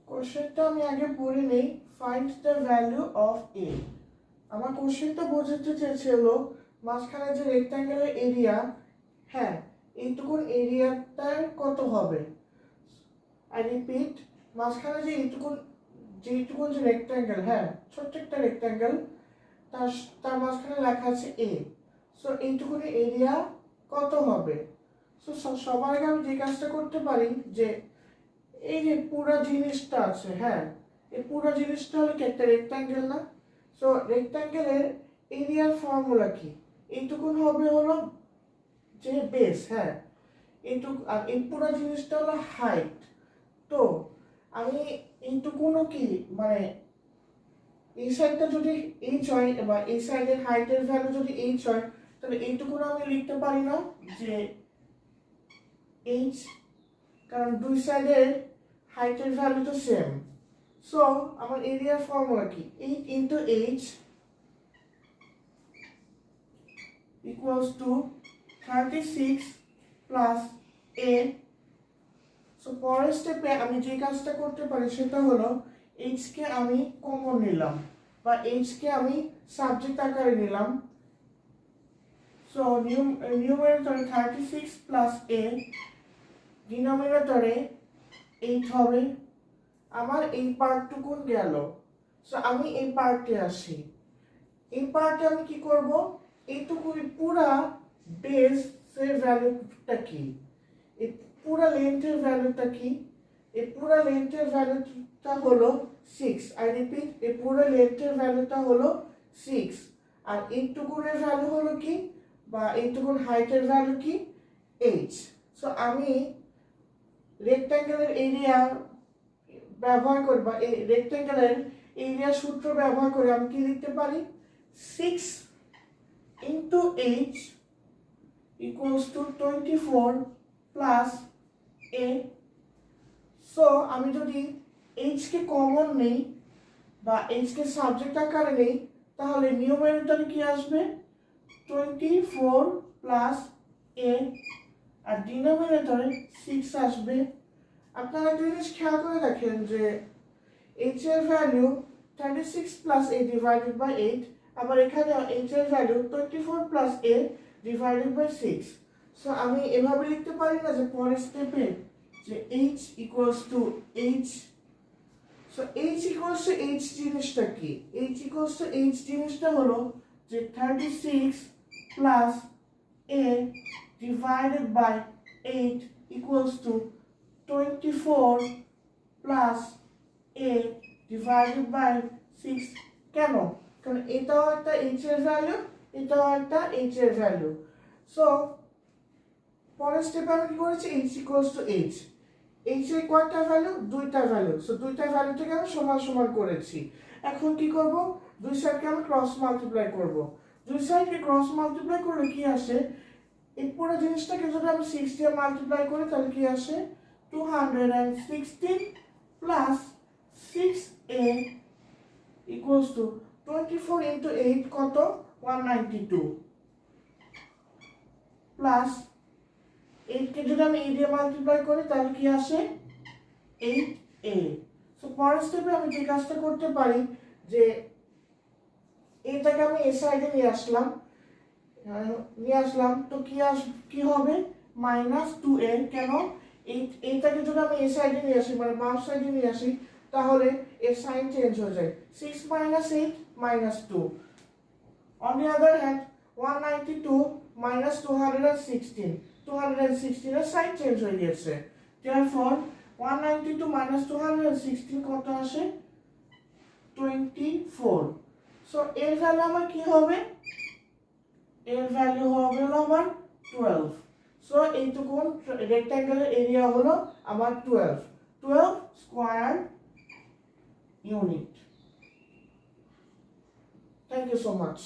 কোশ্চেনটা আমি আগে পড়ে নেই। ফাইন্ড দ্য ভ্যালু অফ এ। আমার কোশ্চেনটা বোঝাতে চেয়েছিল মাঝখানে যে রেক্ট্যাঙ্গেলের এরিয়া, হ্যাঁ এইটুকুন এরিয়াটার কত হবে। আই রিপিট, মাঝখানে যে যেইটুকুন যে রেক্ট্যাঙ্গেল, হ্যাঁ ছোট্ট একটা রেক্ট্যাঙ্গেল, তার তার মাঝখানে লেখা আছে এ। সো এইটুকুন এরিয়া কত হবে। সো সবার আগে আমি যে কাজটা করতে পারি যে এই যে পুরো জিনিসটা আছে, হ্যাঁ এই পুরো জিনিসটা হলো কি একটা রেক্ট্যাঙ্গেল না। সো রেক্ট্যাঙ্গেলের এরিয়ার ফর্মুলা কি, এইটুকুন হবে হলো যে বেস, হ্যাঁ এইটুকু, আর এই পুরো জিনিসটা হলো হাইট। তো আমি এইটুকুনও কি মানে এই সাইডটা যদি এইচ হয় বা এই সাইডের হাইটের ভ্যালু যদি এইচ হয়, তাহলে এইটুকুন আমি লিখতে পারি না যে এইচ, কারণ দুই সাইডের হাইটের ভ্যালু তো সেম। সো আমার এরিয়ার ফর্মুলা কি, 8 into H equals two 36 plus এ। সো পরের স্টেপে আমি যে কাজটা করতে পারি সেটা হলো এইচ কে আমি কমন নিলাম বা এইচ কে আমি সাবজেক্ট আকারে নিলাম। সো নিউমারেটরে 36 প্লাস এ, ডিনোমিনেটরে 8 হবে। আমার এই পার্টটুকুন গেল। সো আমি এই পার্টে আসি। এই পার্টে আমি কি করব, এইটুকু পুরা বেসের ভ্যালুটা কি, এই পুরা লেন্থের ভ্যালুটা কি, এই পুরা লেন্থের ভ্যালুটা হলো 6। আই রিপিট, এই পুরো লেন্থের ভ্যালুটা হলো 6। আর এইটুকুনের ভ্যালু হলো কি, বা এইটুকুন হাইটের ভ্যালু কি, 8। সো আমি রেক্ট্যাঙ্গেলের এরিয়া ব্যবহার করি বা এই রেক্ট্যাঙ্গেলের এরিয়া সূত্র ব্যবহার করে আমি কি লিখতে পারি, 6 into H equals to 24 plus A. So আমি যদি এইচ কে কমন নেই বা এইচ কে সাবজেক্ট আকারে নেই, তাহলে নিউমারেটরে কি আসবে, 24 প্লাস এ, আর ডিনোমিনেটরে 6 আসবে। আপনারা একটা জিনিস খেয়াল করে দেখেন যে এইচ এর value 36 plus A divided by 8, আবার এখানে এইচ এর value 24 plus A divided by 6। So আমি এভাবে লিখতে পারি না যে পরের স্টেপে যে H equals to H. So H equals to H জিনিসটা কি, এইচ ইকুয়ালস টু এইচ জিনিসটা হলো যে 36 plus A divided by 8 equals to 24 plus A divided by 6। কেন, কারণ এটাও একটা এইচ এর ভ্যালু, এটাও একটা এইচ এর ভ্যালু। সো পরের স্টেপে আমি কি করেছি, H equals to H, H এর কয়টা ভ্যালু, দুইটা ভ্যালু। সো দুইটা ভ্যালু থেকে আমি সমান সমান করেছি। এখন কি করব, দুই সাইডকে আমি ক্রস মাল্টিপ্লাই করব। দুই সাইডকে ক্রস মাল্টিপ্লাই করলে কি আসে, এই পুরো জিনিসটাকে যদি আমি 6 দিয়ে মাল্টিপ্লাই করি তাহলে কি আসে, 216 plus 6a equals to 24 into 8 কত, 192 প্লাস 8 কে যদি আমি a দিয়ে মাল্টিপ্লাই করি তাহলে কি আসে, 8a। সো পরের স্টেপে আমি যে কাজটা করতে পারি যে এটাকে আমি এই সাইডে নিয়ে আসলাম, তো কি হবে, মাইনাস 2a। কেন, এইটাকে যদি আমি এই সাইডে নিয়ে আসি মানে বাম সাইডে নিয়ে আসি, তাহলে এর সাইন চেঞ্জ হয়ে যায়, 6 minus 8 minus 2। On the other hand 192 minus 216 এর সাইন চেঞ্জ হয়ে গেছে। দেয়ারফর 192 মাইনাস 216 কত আসে, 24। সো এর ভ্যালু আমার কি হবে, এর ভ্যালু হবে আমার 12। সো এইটুকুন রেক্ট্যাঙ্গেলের এরিয়া হলো আমার 12 square unit. Thank you so much.